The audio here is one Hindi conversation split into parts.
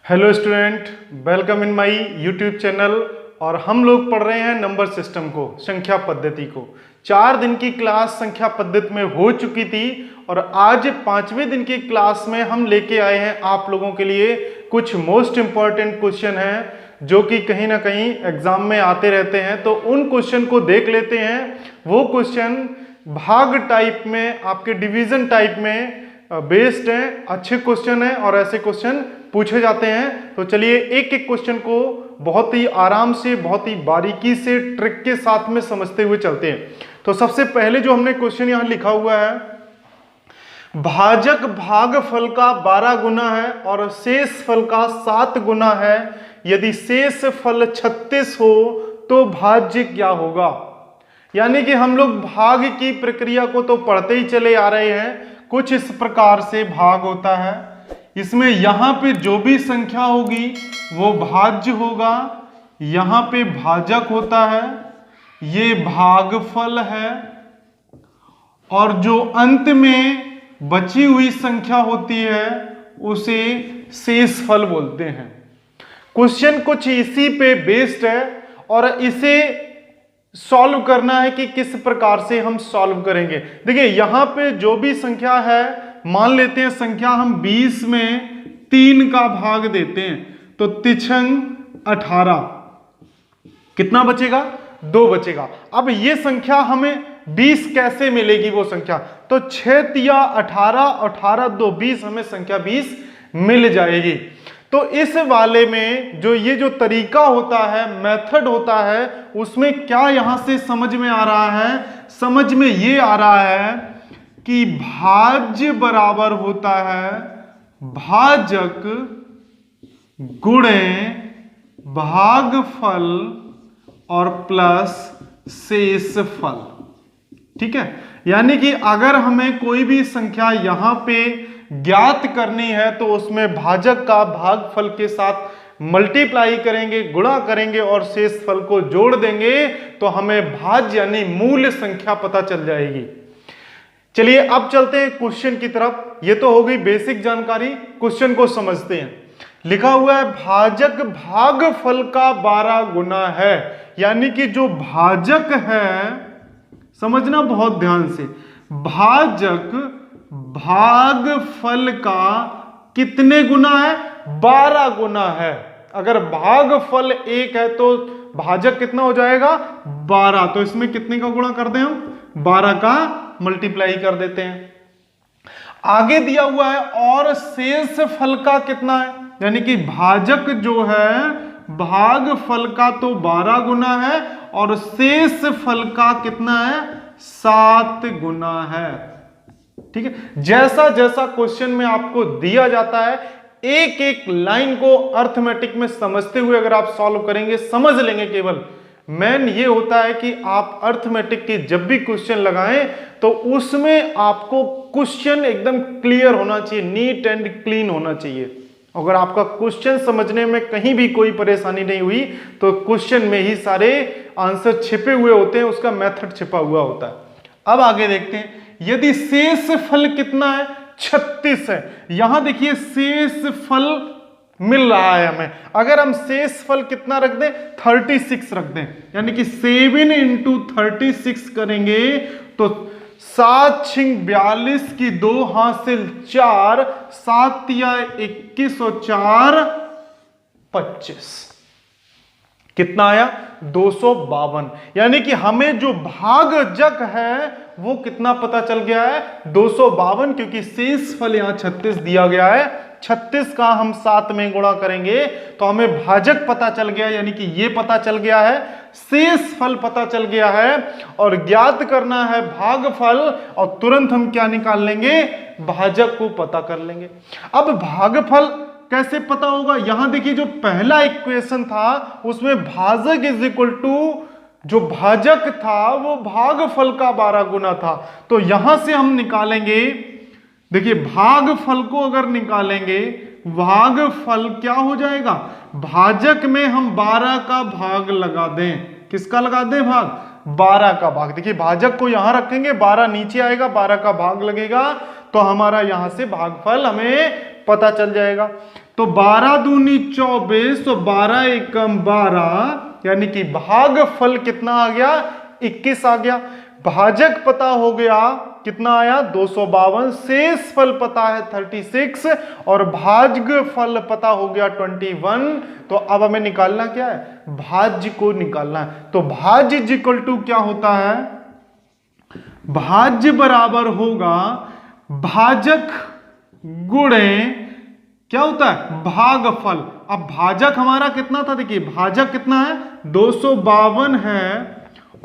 Hello student, welcome in my YouTube channel. और हम लोग पढ़ रहे हैं नंबर सिस्टम को, संख्या पद्धति को। 4 दिन की क्लास संख्या पद्धति में हो चुकी थी और आज 5वें दिन की क्लास में हम लेके आए हैं आप लोगों के लिए कुछ मोस्ट इंपॉर्टेंट क्वेश्चन हैं जो कि कहीं ना कहीं एग्जाम में आते रहते हैं। तो उन क्वेश्चन को देख लेते हैं। वो क्वेश्चन भाग टाइप में, आपके डिवीजन टाइप में बेस्ड हैं, अच्छे क्वेश्चन हैं और ऐसे क्वेश्चन पूछे जाते हैं। तो चलिए एक एक क्वेश्चन को बहुत ही आराम से, बहुत ही बारीकी से, ट्रिक के साथ में समझते हुए चलते हैं। तो सबसे पहले जो हमने क्वेश्चन यहां लिखा हुआ है, भाजक भागफल का 12 गुना है और शेष फल का 7 गुना है। यदि शेष फल 36 हो तो भाज्य क्या होगा। यानी कि हम लोग भाग की प्रक्रिया को तो पढ़ते ही चले आ रहे हैं। कुछ इस प्रकार से भाग होता है, इसमें यहां पे जो भी संख्या होगी वो भाज्य होगा, यहां पे भाजक होता है, ये भागफल है और जो अंत में बची हुई संख्या होती है उसे शेष फल बोलते हैं। क्वेश्चन कुछ इसी पे बेस्ड है और इसे सॉल्व करना है कि किस प्रकार से हम सॉल्व करेंगे। देखिए यहां पे जो भी संख्या है, मान लेते हैं संख्या हम 20 में 3 का भाग देते हैं तो तिछंग 18, कितना बचेगा? 2 बचेगा। अब ये संख्या हमें 20 कैसे मिलेगी वो संख्या, तो 6 तिया 18, 18 2 20, हमें संख्या 20 मिल जाएगी। तो इस वाले में जो तरीका होता है, मेथड होता है, उसमें क्या यहां से समझ में आ रहा है? समझ में ये आ रहा है कि भाज्य बराबर होता है भाजक गुणे भागफल और प्लस शेष फल। ठीक है, यानी कि अगर हमें कोई भी संख्या यहां पे ज्ञात करनी है तो उसमें भाजक का भागफल के साथ मल्टीप्लाई करेंगे, गुणा करेंगे और शेष फल को जोड़ देंगे तो हमें भाज्य यानी मूल संख्या पता चल जाएगी। चलिए अब चलते हैं क्वेश्चन की तरफ। ये तो हो गई बेसिक जानकारी, क्वेश्चन को समझते हैं। लिखा हुआ है भाजक भागफल का 12 गुना है। यानी कि जो भाजक है, समझना बहुत ध्यान से, भाजक भागफल का कितने गुना है? 12 गुना है। अगर भागफल 1 है तो भाजक कितना हो जाएगा? 12। तो इसमें कितने का गुणा कर दें हम? 12 का मल्टीप्लाई कर देते हैं। आगे दिया हुआ है और शेष फल का कितना है, यानी कि भाजक जो है भागफल का तो 12 गुना है और शेष फल का कितना है? 7 गुना है। ठीक है, जैसा जैसा क्वेश्चन में आपको दिया जाता है, एक एक लाइन को अर्थमेटिक में समझते हुए अगर आप सॉल्व करेंगे, समझ लेंगे। केवल मेन ये होता है कि आप अर्थमेटिक के जब भी क्वेश्चन लगाएं तो उसमें आपको क्वेश्चन एकदम क्लियर होना चाहिए, नीट एंड क्लीन होना चाहिए। अगर आपका क्वेश्चन समझने में कहीं भी कोई परेशानी नहीं हुई तो क्वेश्चन में ही सारे आंसर छिपे हुए होते हैं, उसका मेथड छिपा हुआ होता है। अब आगे देखते हैं, यदि शेष फल कितना है? 36 है। यहां देखिए शेष फल मिल रहा है हमें। अगर हम शेष फल कितना रख दें? 36 रख दें, यानी कि 7 × 36 करेंगे तो 7 × 42 की 2 हासिल 4, 7 या 21 और 4 25, कितना आया? 252। यानी कि हमें जो भागजक है वो कितना पता चल गया है? 252, क्योंकि शेष फल यहां 36 दिया गया है। 36 का हम 7 में गुणा करेंगे तो हमें भाजक पता चल गया, यानी कि ये पता चल गया है, शेष फल पता चल गया है और ज्ञात करना है भागफल और तुरंत हम क्या निकाल लेंगे? भाजक को पता कर लेंगे। अब भागफल कैसे पता होगा? यहां देखिए जो पहला इक्वेशन था उसमें भाजक इज इक्वल टू जो भाजक था वो भागफल का 12 गुना था। तो यहां से हम निकालेंगे, देखिए भागफल को अगर निकालेंगे, भागफल क्या हो जाएगा? भाजक में हम 12 का भाग लगा दें। किसका लगा दें भाग? 12 का भाग। देखिए भाजक को यहां रखेंगे, 12 नीचे आएगा, 12 का भाग लगेगा तो हमारा यहां से भागफल हमें पता चल जाएगा। तो 12 दूनी 24 और 12 एकम 12, यानी कि भागफल कितना आ गया? 21 आ गया। भाजक पता हो गया, कितना आया? 252। शेष फल पता है 36 और भाजफल पता हो गया 21। तो अब हमें निकालना क्या है? भाज्य को निकालना है। तो भाज्य इक्वल टू क्या होता है? भाज्य बराबर होगा भाजक गुणे क्या होता है? भागफल। अब भाजक हमारा कितना था? देखिए भाजक कितना है? 252 है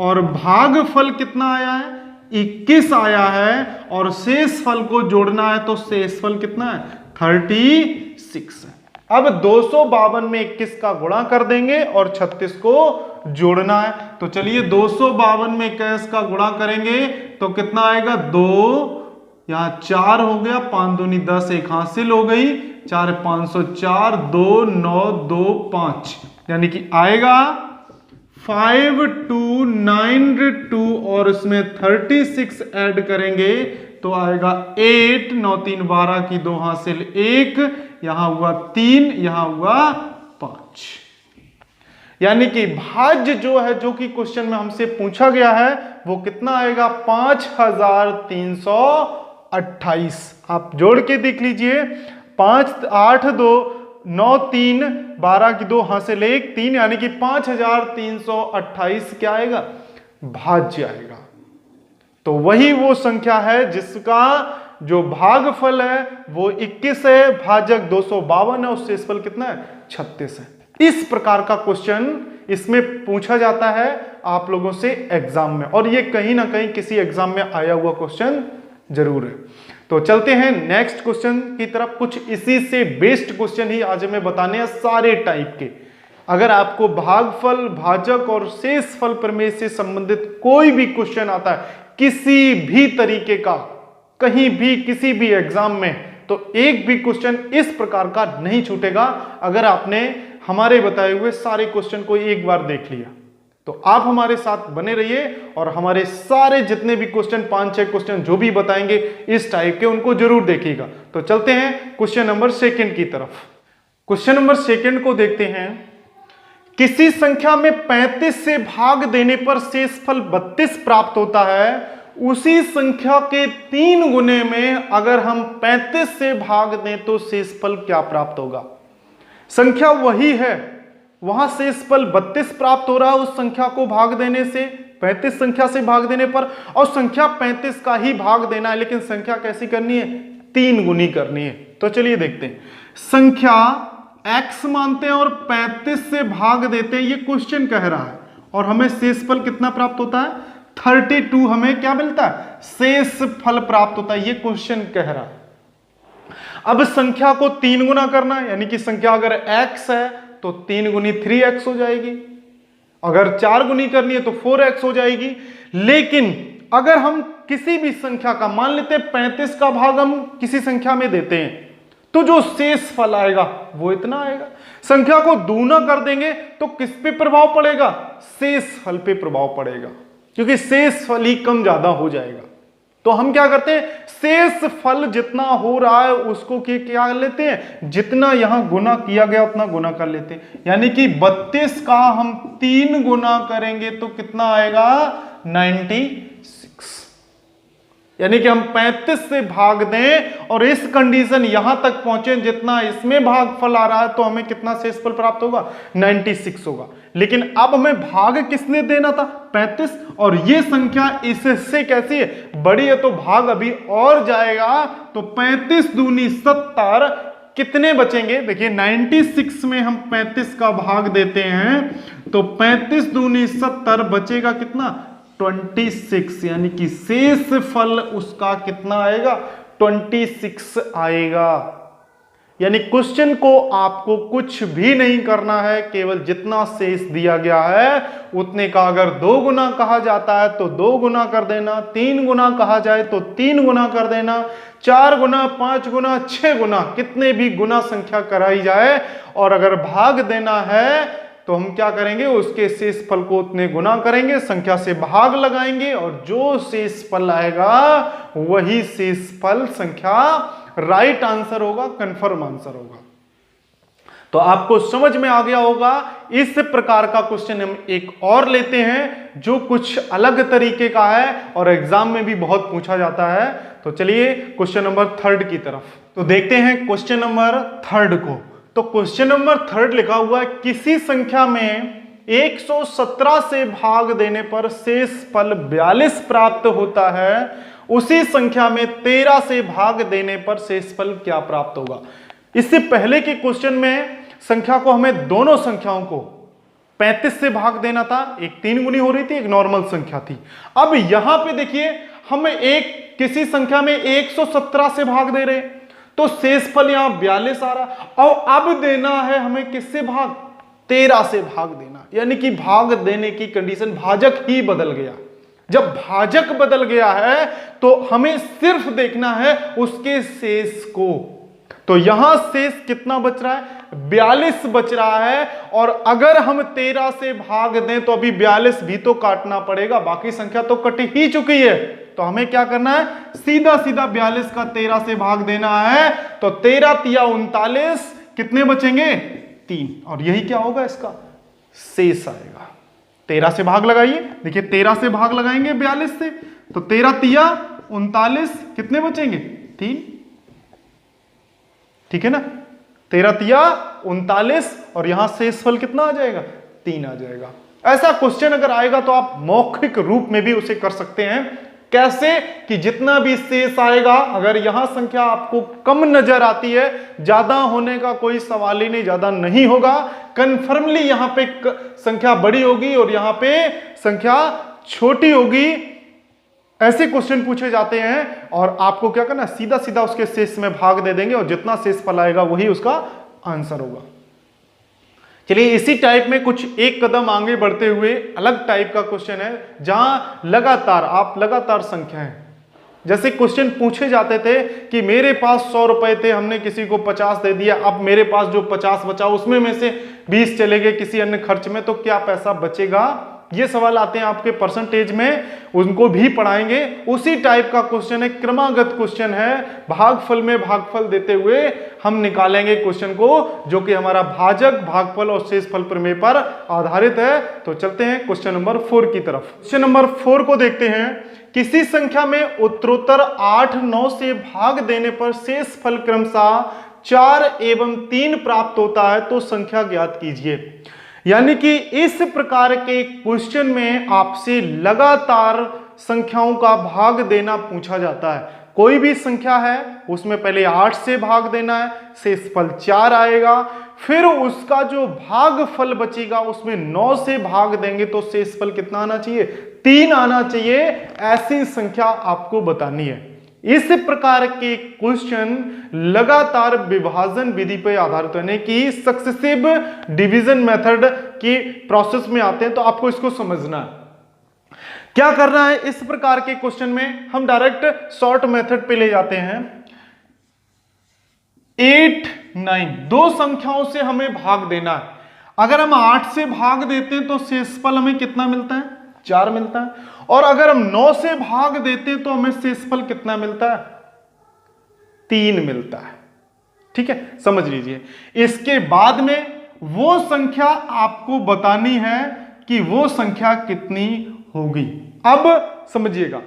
और भागफल कितना आया है? 21 आया है और शेष फल को जोड़ना है, तो शेष फल कितना है? 36 है। अब 252 में 21 का गुणा कर देंगे और 36 को जोड़ना है। तो चलिए 252 में 21 का गुणा करेंगे तो कितना आएगा? 2, यहां 4 हो गया, 5 दूनी 10, एक हासिल हो गई, 4 504, 2 9 2 5, यानी कि आएगा 5292 और इसमें 36 ऐड करेंगे तो आएगा 8, 9 3 12 की 2 हासिल 1, यहां हुआ 3, यहां हुआ 5। यानी कि भाज्य जो है, जो कि क्वेश्चन में हमसे पूछा गया है, वो कितना आएगा? 5328। आप जोड़ के देख लीजिए, 5 8 2 9 3 12 की 2 हासिल 1 3, यानी कि 5328 क्या आएगा? भाज्य आएगा। तो वही वो संख्या है जिसका जो भागफल है वो 21 है, भाजक 252 है और शेषफल कितना है? 36 है। इस प्रकार का क्वेश्चन इसमें पूछा जाता है आप लोगों से एग्जाम में, और ये कहीं ना कहीं किसी एग्जाम में आया हुआ क्वेश्चन जरूर है। तो चलते हैं नेक्स्ट क्वेश्चन की तरफ। कुछ इसी से बेस्ड क्वेश्चन ही आज हमें बताने हैं, सारे टाइप के। अगर आपको भागफल, भाजक और शेषफल प्रमेय से संबंधित कोई भी क्वेश्चन आता है किसी भी तरीके का, कहीं भी किसी भी एग्जाम में, तो एक भी क्वेश्चन इस प्रकार का नहीं छूटेगा अगर आपने हमारे बताए हुए सारे क्वेश्चन को एक बार देख लिया। तो आप हमारे साथ बने रहिए और हमारे सारे जितने भी क्वेश्चन, 5-6 क्वेश्चन जो भी बताएंगे इस टाइप के, उनको जरूर देखिएगा। तो चलते हैं क्वेश्चन नंबर 2 की तरफ। क्वेश्चन नंबर 2 को देखते हैं। किसी संख्या में 35 से भाग देने पर शेषफल 32 प्राप्त होता है, उसी संख्या के 3 गुने में अगर हम 35 से भाग दें तो शेषफल क्या प्राप्त होगा? संख्या वही है, वहां शेषफल 32 प्राप्त हो रहा है उस संख्या को भाग देने से, 35 संख्या से भाग देने पर, और संख्या 35 का ही भाग देना है, लेकिन संख्या कैसी करनी है? 3 गुनी करनी है। तो चलिए देखते हैं। संख्या x मानते हैं और 35 से भाग देते हैं, ये क्वेश्चन कह रहा है, और हमें शेषफल कितना प्राप्त होता है? 32 हमें क्या मिलता है? शेषफल प्राप्त होता है, ये क्वेश्चन कह रहा है। अब संख्या को 3 गुना करना है, यानी कि संख्या अगर x है तो 3 गुनी 3x हो जाएगी, अगर 4 गुनी करनी है तो 4x हो जाएगी। लेकिन अगर हम किसी भी संख्या का, मान लेते हैं 35 का भाग हम किसी संख्या में देते हैं, तो जो शेषफल आएगा वो इतना आएगा। संख्या को दूना कर देंगे तो किस पे प्रभाव पड़ेगा? शेषफल पे प्रभाव पड़ेगा, क्योंकि शेषफल ही कम ज्यादा हो जाएगा। तो हम क्या करते हैं? शेषफल जितना हो रहा है उसको क्या लेते हैं? जितना यहां गुना किया गया उतना गुना कर लेते हैं। यानी कि 32 का हम 3 गुना करेंगे तो कितना आएगा? 96। यानी कि हम 35 से भाग दें और इस कंडीशन यहां तक पहुंचे जितना इसमें भागफल आ रहा है, तो हमें कितना शेषफल प्राप्त होगा? 96 होगा। लेकिन अब हमें भाग किसने देना था? 35, और ये संख्या इससे कैसी है? बड़ी है, तो भाग अभी और जाएगा। तो 35 दूनी 70, कितने बचेंगे? देखिए 96 में हम 35 का भाग देते हैं तो 35 दूनी 70, बचेगा कितना? 26, यानी कि शेषफल उसका कितना आएगा? 26 आएगा। यानी क्वेश्चन को आपको कुछ भी नहीं करना है, केवल जितना शेष दिया गया है उतने का अगर 2 गुना कहा जाता है तो 2 गुना कर देना, 3 गुना कहा जाए तो 3 गुना कर देना, 4 गुना, 5 गुना, 6 गुना, कितने भी गुना संख्या कराई जाए, और अगर भाग देना है तो हम क्या करेंगे? उसके शेषफल को उतने गुना करेंगे, संख्या से भाग लगाएंगे, और जो शेषफल आएगा वही शेषफल संख्या राइट आंसर होगा, कंफर्म आंसर होगा। तो आपको समझ में आ गया होगा। इस प्रकार का क्वेश्चन हम एक और लेते हैं जो कुछ अलग तरीके का है और एग्जाम में भी बहुत पूछा जाता है। तो चलिए क्वेश्चन नंबर 3 की तरफ तो देखते हैं क्वेश्चन नंबर 3 को। तो क्वेश्चन नंबर 3 लिखा हुआ है, किसी संख्या में 117 से भाग देने पर शेष फल 42 प्राप्त होता है, उसी संख्या में 13 से भाग देने पर शेष फल क्या प्राप्त होगा। इससे पहले के क्वेश्चन में संख्या को हमें दोनों संख्याओं को 35 से भाग देना था, एक 3 गुनी हो रही थी, एक नॉर्मल संख्या थी। अब यहां पे देखिए हम एक किसी संख्या में 117 से भाग दे रहे, तो शेष फल यहां 42 आ रहा। और अब देना है हमें किससे भाग, 13 से भाग देना, यानी कि भाग देने की कंडीशन, भाजक ही बदल गया। जब भाजक बदल गया है तो हमें सिर्फ देखना है उसके शेष को। तो यहां शेष कितना बच रहा है, 42 बच रहा है। और अगर हम 13 से भाग दें तो अभी 42 भी तो काटना पड़ेगा, बाकी संख्या तो कट ही चुकी है। तो हमें क्या करना है, सीधा सीधा 42 का 13 से भाग देना है। तो 13 तिया 39, कितने बचेंगे, 3। और यही क्या होगा, इसका शेष आएगा। 13 से भाग लगाइए, देखिए 13 से भाग लगाएंगे 42 से, तो 13 तिया 39, कितने बचेंगे, 3। ठीक है ना, 13 तिया 39 और यहां शेषफल कितना आ जाएगा, 3 आ जाएगा। ऐसा क्वेश्चन अगर आएगा तो आप मौखिक रूप में भी उसे कर सकते हैं। कैसे कि जितना भी शेष आएगा, अगर यहां संख्या आपको कम नजर आती है, ज्यादा होने का कोई सवाल ही नहीं, ज्यादा नहीं होगा, कन्फर्मली यहां पे संख्या बड़ी होगी और यहां पे संख्या छोटी होगी। ऐसे क्वेश्चन पूछे जाते हैं और आपको क्या करना, सीधा सीधा उसके शेष में भाग दे देंगे और जितना शेष फल आएगा वही उसका आंसर होगा। चलिए इसी टाइप में कुछ एक कदम आगे बढ़ते हुए अलग टाइप का क्वेश्चन है, जहां लगातार संख्याएं, जैसे क्वेश्चन पूछे जाते थे कि मेरे पास 100 रुपए थे, हमने किसी को 50 दे दिया, अब मेरे पास जो 50 बचा उसमें में से 20 चले गए किसी अन्य खर्च में, तो क्या पैसा बचेगा। ये सवाल आते हैं आपके परसेंटेज में, उनको भी पढ़ाएंगे। उसी टाइप का क्वेश्चन है, क्रमागत क्वेश्चन है, भागफल में भागफल देते हुए हम निकालेंगे क्वेश्चन को, जो कि हमारा भाजक, भागफल और शेषफल प्रमेय पर आधारित है। तो चलते हैं क्वेश्चन नंबर 4 की तरफ। क्वेश्चन नंबर 4 को देखते हैं, किसी संख्या में उत्तरोत्तर 8, 9 से भाग देने पर शेषफल क्रमशः 4 एवं 3 प्राप्त होता है, तो संख्या ज्ञात कीजिए। यानी कि इस प्रकार के क्वेश्चन में आपसे लगातार संख्याओं का भाग देना पूछा जाता है। कोई भी संख्या है उसमें पहले 8 से भाग देना है, शेषफल 4 आएगा, फिर उसका जो भागफल बचेगा उसमें 9 से भाग देंगे तो शेषफल कितना आना चाहिए, 3 आना चाहिए। ऐसी संख्या आपको बतानी है। इस प्रकार के क्वेश्चन लगातार विभाजन विधि पर आधारित, यानी कि सक्सेसिव डिवीजन मेथड की प्रोसेस में आते हैं। तो आपको इसको समझना है, क्या करना है। इस प्रकार के क्वेश्चन में हम डायरेक्ट शॉर्ट मेथड पे ले जाते हैं। 8, 9 दो संख्याओं से हमें भाग देना है। अगर हम 8 से भाग देते हैं तो शेषफल हमें कितना मिलता है, 4 मिलता है। और अगर हम 9 से भाग देते हैं तो हमें शेषफल कितना मिलता है, 3 मिलता है। ठीक है, समझ लीजिए। इसके बाद में वो संख्या आपको बतानी है कि वो संख्या कितनी होगी। अब समझिएगा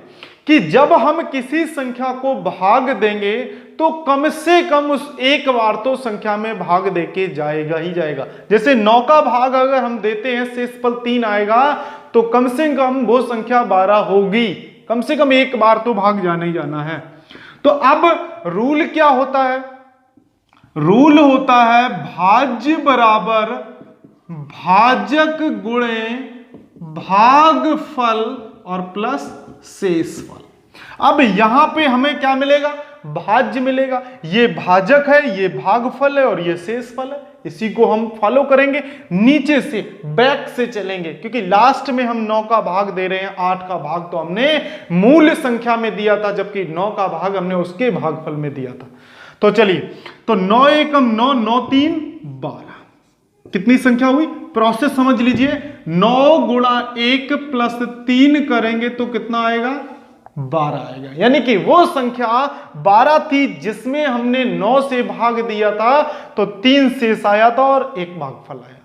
कि जब हम किसी संख्या को भाग देंगे तो कम से कम उस एक बार तो संख्या में भाग देके जाएगा ही जाएगा। जैसे 9 का भाग अगर हम देते हैं, शेषफल 3 आएगा, तो कम से कम वो संख्या 12 होगी। कम से कम एक बार तो भाग जाना ही जाना है। तो अब रूल क्या होता है, रूल होता है भाज्य बराबर भाजक गुणे भागफल और प्लस शेषफल। अब यहां पे हमें क्या मिलेगा, भाज्य मिलेगा। ये भाजक है, ये भागफल है और ये शेषफल है। इसी को हम फॉलो करेंगे, नीचे से बैक से चलेंगे, क्योंकि लास्ट में हम 9 का भाग दे रहे हैं। 8 का भाग तो हमने मूल संख्या में दिया था, जबकि 9 का भाग हमने उसके भागफल में दिया था। तो चलिए, तो 9 एकम 9, 9 3 12, कितनी संख्या हुई, प्रोसेस समझ लीजिए। 9 गुणा 1 प्लस 3 करेंगे तो कितना आएगा, 12 आएगा। यानी कि वो संख्या 12 थी जिसमें हमने 9 से भाग दिया था, तो 3 शेष आया था और 1 भागफल आया था।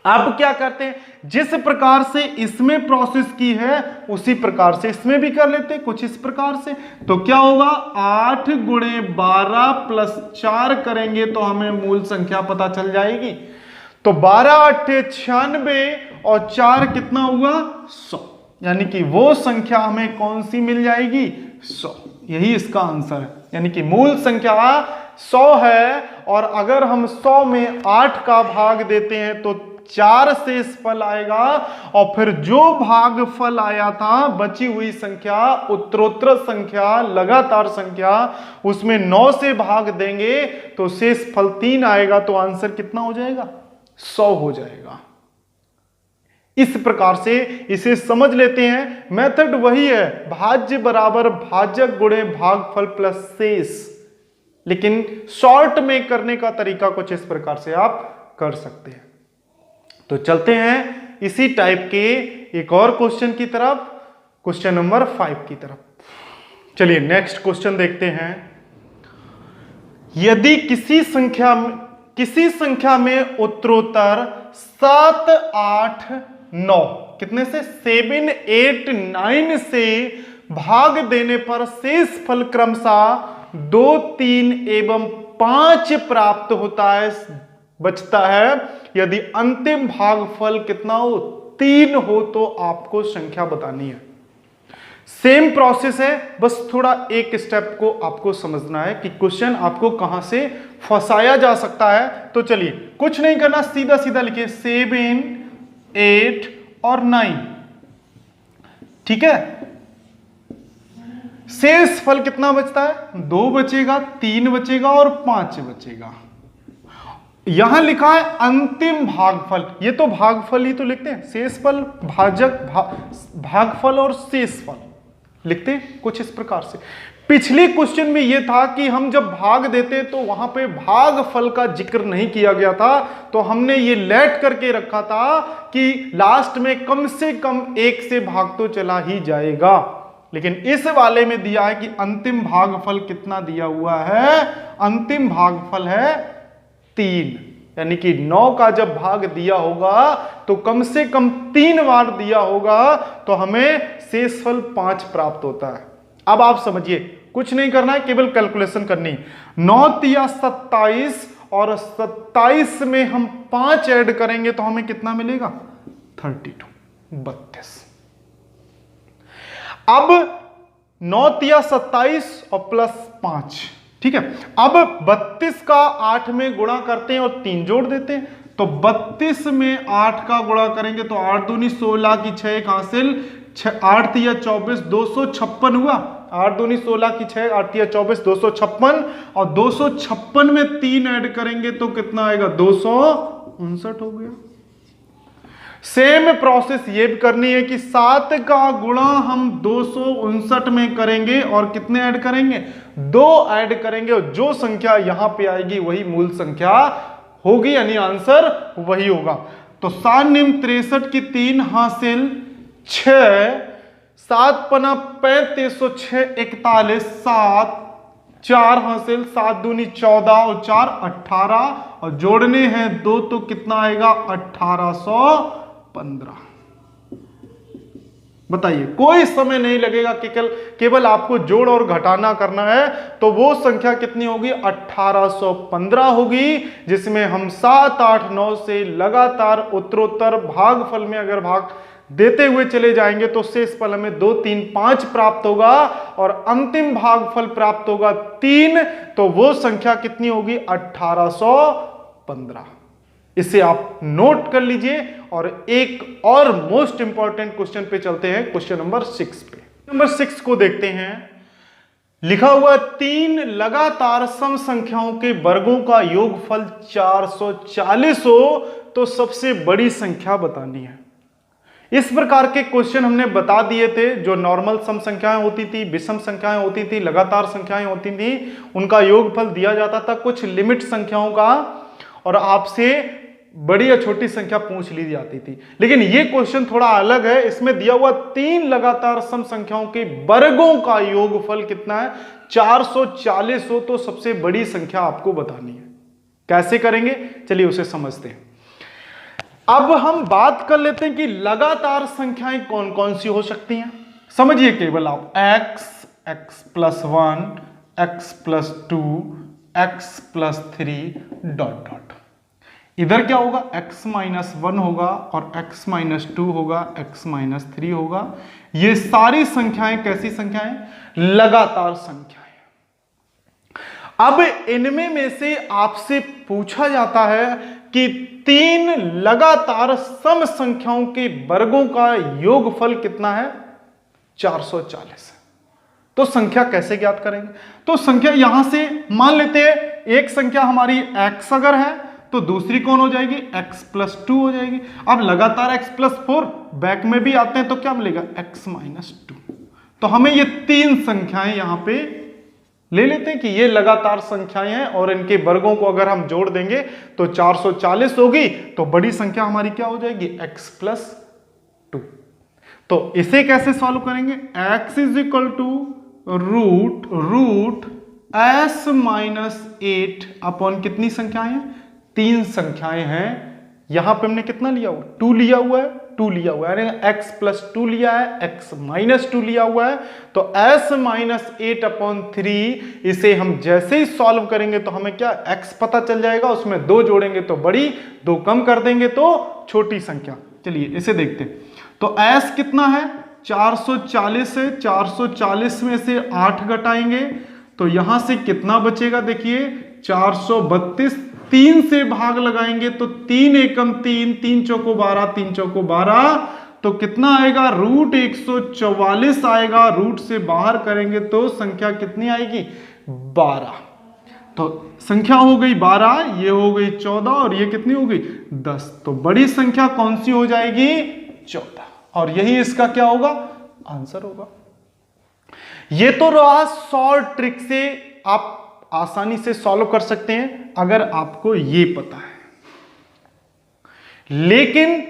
अब क्या करते हैं, जिस प्रकार से इसमें प्रोसेस की है उसी प्रकार से इसमें भी कर लेते हैं, कुछ इस प्रकार से। तो क्या होगा, 8 गुणे 12 प्लस 4 करेंगे तो हमें मूल संख्या पता चल जाएगी। तो 12 8 96 और 4 कितना हुआ, 100। यानी कि वो संख्या हमें कौन सी मिल जाएगी, 100। यही इसका आंसर है। यानी कि मूल संख्या 100 है, और अगर हम 100 में 8 का भाग देते हैं तो 4 शेष फल आएगा, और फिर जो भागफल आया था, बची हुई संख्या, उत्तरोत्तर संख्या, लगातार संख्या, उसमें 9 से भाग देंगे तो शेष फल 3 आएगा। तो आंसर कितना हो जाएगा, 100 हो जाएगा। इस प्रकार से इसे समझ लेते हैं। मेथड वही है, भाज्य बराबर भाजक गुणे भागफल प्लस शेष, लेकिन शॉर्ट में करने का तरीका कुछ इस प्रकार से आप कर सकते हैं। तो चलते हैं इसी टाइप के एक और क्वेश्चन की तरफ, क्वेश्चन नंबर 5 की तरफ। चलिए नेक्स्ट क्वेश्चन देखते हैं। यदि किसी संख्या में उत्तरोत्तर 7 8 9 कितने से 7 8 9 से भाग देने पर शेष फल क्रमशः 2 3 एवं 5 प्राप्त होता है, बचता है। यदि अंतिम भागफल कितना हो, 3 हो, तो आपको संख्या बतानी है। सेम प्रोसेस है, बस थोड़ा एक स्टेप को आपको समझना है कि क्वेश्चन आपको कहां से फंसाया जा सकता है। तो चलिए कुछ नहीं करना, सीधा सीधा लिखिए 7 8 और 9, ठीक है। शेष फल कितना बचता है, 2 बचेगा, 3 बचेगा और 5 बचेगा। यहां लिखा है अंतिम भागफल, ये तो भागफल ही तो लिखते हैं, शेष फल, भागफल और शेष फल लिखते हैं कुछ इस प्रकार से। पिछले क्वेश्चन में यह था कि हम जब भाग देते तो वहां पे भागफल का जिक्र नहीं किया गया था, तो हमने ये लेट करके रखा था कि लास्ट में कम से कम 1 से भाग तो चला ही जाएगा। लेकिन इस वाले में दिया है कि अंतिम भागफल कितना दिया हुआ है, अंतिम भागफल है 3। यानी कि 9 का जब भाग दिया होगा तो कम से कम 3 बार दिया होगा, तो हमें शेषफल 5 प्राप्त होता है। अब आप समझिए, कुछ नहीं करना है, केवल कैलकुलेशन करनी है। 9 तिया 27 और 27 में हम 5 ऐड करेंगे तो हमें कितना मिलेगा, 32, 32। अब 9 तिया 27 और प्लस 5, ठीक है। अब 32 का 8 में गुणा करते हैं और 3 जोड़ देते हैं, तो 32 में 8 का गुणा करेंगे तो 8 दूनी 16 की 6 एक हासिल, 8 तिया 24 256 हुआ, 8 दूनी 16 की 6, 8 तिया 24 256, और 256 में 3 ऐड करेंगे तो कितना आएगा, 259 हो गया। सेम प्रोसेस ये भी करनी है कि 7 का गुणा हम 259 में करेंगे और कितने ऐड करेंगे, 2 ऐड करेंगे, और जो संख्या यहां पे आएगी वही मूल संख्या होगी, यानी आंसर वही होगा। तो 7 निम 63 की 3 हासिल 6, 7 पना 35, 6 41, 7 4 हासिल, 7 दूनी 14 और 4 18, और जोड़ने हैं 2 तो कितना आएगा, 1815। बताइए, कोई समय नहीं लगेगा, केवल आपको जोड़ और घटाना करना है। तो वो संख्या कितनी होगी, 1815 होगी, जिसमें हम 7 8 9 से लगातार उत्तरोत्तर भागफल में अगर भाग देते हुए चले जाएंगे तो शेष फल हमें 2 3 5 प्राप्त होगा, और अंतिम भागफल प्राप्त होगा 3। तो वो संख्या कितनी होगी, 1815। इसे आप नोट कर लीजिए। और एक और मोस्ट इंपॉर्टेंट क्वेश्चन पे चलते हैं, क्वेश्चन नंबर 6 पे। नंबर 6 को देखते हैं। लिखा हुआ 3 लगातार सम संख्याओं के वर्गों का योगफल 440 हो तो सबसे बड़ी संख्या बतानी है। इस प्रकार के क्वेश्चन हमने बता दिए थे। जो नॉर्मल सम संख्याएं होती थी, विषम संख्याएं होती थी, लगातार संख्याएं होती थी, उनका योगफल दिया जाता था कुछ लिमिट संख्याओं का, और आपसे बड़ी या छोटी संख्या पूछ ली जाती थी। लेकिन ये क्वेश्चन थोड़ा अलग है, इसमें दिया हुआ 3 लगातार सम संख्याओं के वर्गों का योगफल कितना है, 440 हो तो सबसे बड़ी संख्या आपको बतानी है। कैसे करेंगे चलिए उसे समझते हैं। अब हम बात कर लेते हैं कि लगातार संख्याएं कौन कौन सी हो सकती हैं। समझिए केवल आप x, x+1, x+2, x+3 dot dot. इधर क्या होगा, x-1 होगा और x-2 होगा, x-3 होगा। ये सारी संख्याएं कैसी संख्याएं, लगातार संख्याएं। अब इनमें में से आपसे पूछा जाता है कि 3 लगातार सम संख्याओं के वर्गों का योगफल कितना है, 440। तो संख्या कैसे ज्ञात करेंगे, तो संख्या यहां से मान लेते हैं एक संख्या हमारी x अगर है तो दूसरी कौन हो जाएगी, x+2 हो जाएगी। अब लगातार x+4 बैक में भी आते हैं तो क्या मिलेगा, x-2। तो हमें ये 3 संख्याएं यहां पे ले लेते हैं कि ये लगातार संख्याएं हैं और इनके वर्गों को अगर हम जोड़ देंगे तो 440 होगी। तो बड़ी संख्या हमारी क्या हो जाएगी, x+2। तो इसे कैसे सॉल्व करेंगे, x √√s -8 अपॉन कितनी संख्याएं हैं, 3 संख्याएं हैं। यहां पे हमने कितना लिया हुआ, 2 लिया हुआ है, 2 लिया हुआ है, x+2 लिया है, x-2 लिया हुआ है। तो s-8 अपॉन 3 इसे हम जैसे ही सॉल्व करेंगे तो हमें क्या, x पता चल जाएगा, उसमें 2 जोड़ेंगे तो बड़ी, 2 कम कर देंगे तो छोटी संख्या। चलिए इसे देखते हैं। तो s कितना है, 440 है, 440 में से 8 घटाएंगे तो यहां से कितना बचेगा, देखिए 432, 3 से भाग लगाएंगे तो 3 एकम 3, 3 चौको 12, 3 चौको 12, तो कितना आएगा, √144 आएगा। रूट से बाहर करेंगे तो संख्या कितनी आएगी, 12। तो संख्या हो गई 12, ये हो गई 14 और ये कितनी हो गई, 10। तो बड़ी संख्या कौन सी हो जाएगी, 14। और यही इसका क्या होगा, आंसर होगा। ये तो रहा सॉल्व ट्रिक से आप आसानी से सॉल्व कर सकते हैं अगर आपको ये पता है। लेकिन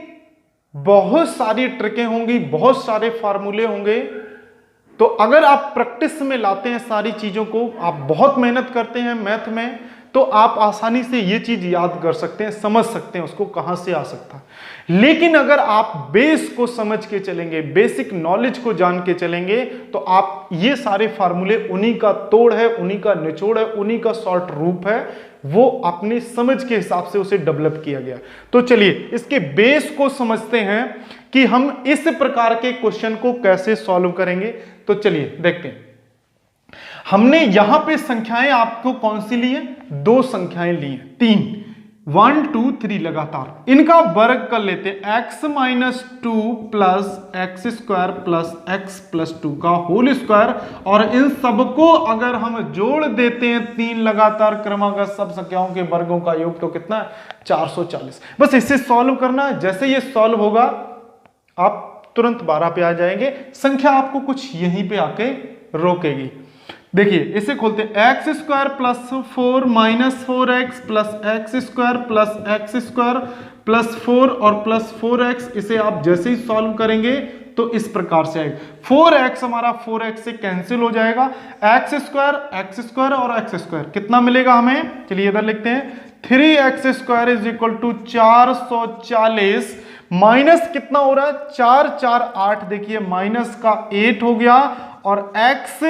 बहुत सारी ट्रिकें होंगी, बहुत सारे फार्मूले होंगे। तो अगर आप प्रैक्टिस में लाते हैं सारी चीजों को, आप बहुत मेहनत करते हैं मैथ में, तो आप आसानी से ये चीज याद कर सकते हैं, समझ सकते हैं उसको कहां से आ सकता है। लेकिन अगर आप बेस को समझ के चलेंगे, बेसिक नॉलेज को जान के चलेंगे, तो आप ये सारे फार्मूले, उन्हीं का तोड़ है, उन्हीं का निचोड़ है, उन्हीं का शॉर्ट रूप है, वो अपनी समझ के हिसाब से उसे डेवलप किया गया। तो चलिए इसके बेस को समझते हैं कि हम इस प्रकार के क्वेश्चन को कैसे सॉल्व करेंगे। तो चलिए देखते हैं। हमने यहां पे संख्याएं आपको कौन सी ली है, 2 संख्याएं ली हैं, 3, 1 2 3 लगातार। इनका वर्ग कर लेते हैं, x-2 plus x² plus x+2 का होल स्क्वायर। और इन सबको अगर हम जोड़ देते हैं 3 लगातार क्रमागत सब संख्याओं के वर्गों का योग, तो कितना है, 440। बस इसे सॉल्व करना है। जैसे ये सॉल्व होगा आप तुरंत 12 पे आ जाएंगे। संख्या आपको कुछ यहीं पे आके रोकेगी। देखिए इसे खोलते हैं, x² plus 4 minus 4x plus x² plus x² plus 4 और प्लस 4x। इसे आप जैसे ही सॉल्व करेंगे तो इस प्रकार से आएगा। 4x हमारा 4x से कैंसिल हो जाएगा, x² और x² कितना मिलेगा हमें, चलिए इधर लिखते हैं, 3x² is equal to 440 minus कितना हो रहा है, 4 4 8, देखिए माइनस का 8 हो गया। और x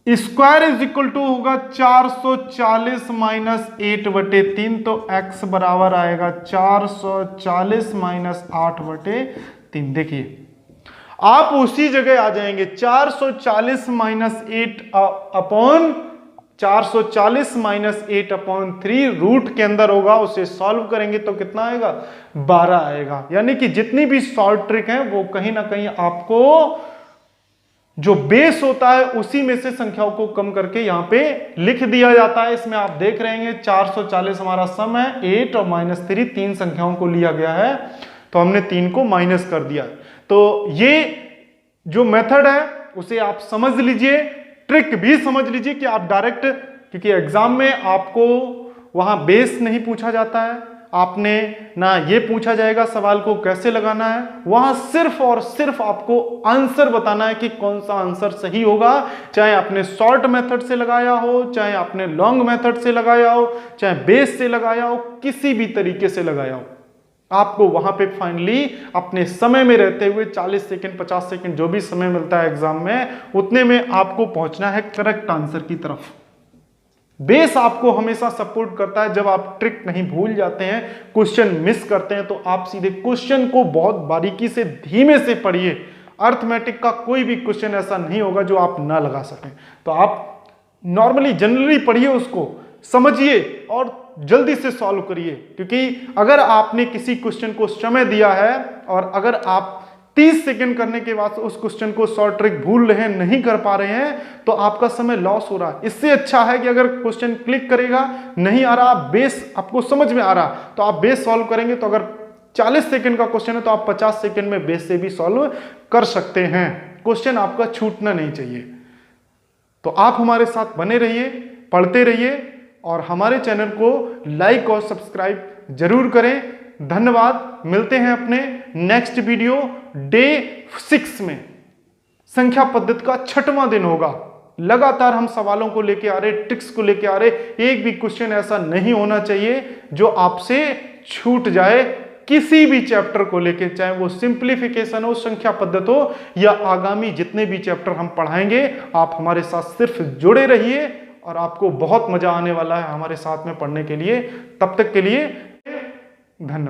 square is equal to होगा 440 माइनस 8/3, तो x बराबर आएगा 440 माइनस 8/3। देखिए आप उसी जगह आ जाएंगे, 440 माइनस 8 अपॉन 440 माइनस 8/3 रूट के अंदर होगा, उसे सॉल्व करेंगे तो कितना आएगा, 12 आएगा। यानी कि जितनी भी सॉल्व ट्रिक है वो कहीं ना कहीं आपको जो बेस होता है उसी में से संख्याओं को कम करके यहां पे लिख दिया जाता है। इसमें आप देख रहे हैं 440 हमारा सम है, 8 और -3 3 संख्याओं को लिया गया है, तो हमने 3 को माइनस कर दिया। तो ये जो मेथड है उसे आप समझ लीजिए, ट्रिक भी समझ लीजिए कि आप डायरेक्ट, क्योंकि एग्जाम में आपको वहां बेस नहीं पूछा जाता है, आपने ना ये पूछा जाएगा सवाल को कैसे लगाना है, वहां सिर्फ और सिर्फ आपको आंसर बताना है कि कौन सा आंसर सही होगा, चाहे आपने शॉर्ट मेथड से लगाया हो, चाहे आपने लॉन्ग मेथड से लगाया हो, चाहे बेस से लगाया हो, किसी भी तरीके से लगाया हो। आपको वहां पे फाइनली अपने समय में रहते हुए 40 सेकंड 50 सेकंड जो भी समय मिलता है एग्जाम में, उतने में आपको पहुंचना है करेक्ट आंसर की तरफ। बेस आपको हमेशा सपोर्ट करता है। जब आप ट्रिक नहीं भूल जाते हैं, क्वेश्चन मिस करते हैं, तो आप सीधे क्वेश्चन को बहुत बारीकी से धीमे से पढ़िए। अर्थमेटिक का कोई भी क्वेश्चन ऐसा नहीं होगा जो आप ना लगा सकें। तो आप नॉर्मली जनरली पढ़िए, उसको समझिए और जल्दी से सॉल्व करिए। क्योंकि अगर आपने किसी क्वेश्चन को समय दिया है और अगर आप 30 सेकंड करने के बाद उस क्वेश्चन को शॉर्ट ट्रिक भूल रहे हैं, नहीं कर पा रहे हैं, तो आपका समय लॉस हो रहा है। इससे अच्छा है कि अगर क्वेश्चन क्लिक करेगा, नहीं आ रहा, बेस आपको समझ में आ रहा, तो आप बेस सॉल्व करेंगे। तो अगर 40 सेकंड का क्वेश्चन है तो आप 50 सेकंड में बेस से भी सॉल्व कर सकते हैं। क्वेश्चन आपका छूटना नहीं चाहिए। तो आप हमारे साथ बने रहिए, पढ़ते रहिए और हमारे चैनल को लाइक और सब्सक्राइब जरूर करें। धन्यवाद। मिलते हैं अपने नेक्स्ट वीडियो डे 6 में। संख्या पद्धति का 6वां दिन होगा। लगातार हम सवालों को लेके आ रहे, ट्रिक्स को लेके आ रहे। एक भी क्वेश्चन ऐसा नहीं होना चाहिए जो आपसे छूट जाए किसी भी चैप्टर को लेके, चाहे वो सिंप्लीफिकेशन हो, संख्या पद्धति हो या आगामी जितने भी चैप्टर हम पढ़ाएंगे। आप हमारे साथ सिर्फ जुड़े रहिए और आपको बहुत मजा आने वाला है हमारे साथ में पढ़ने के लिए। तब तक के लिए धन्यवाद।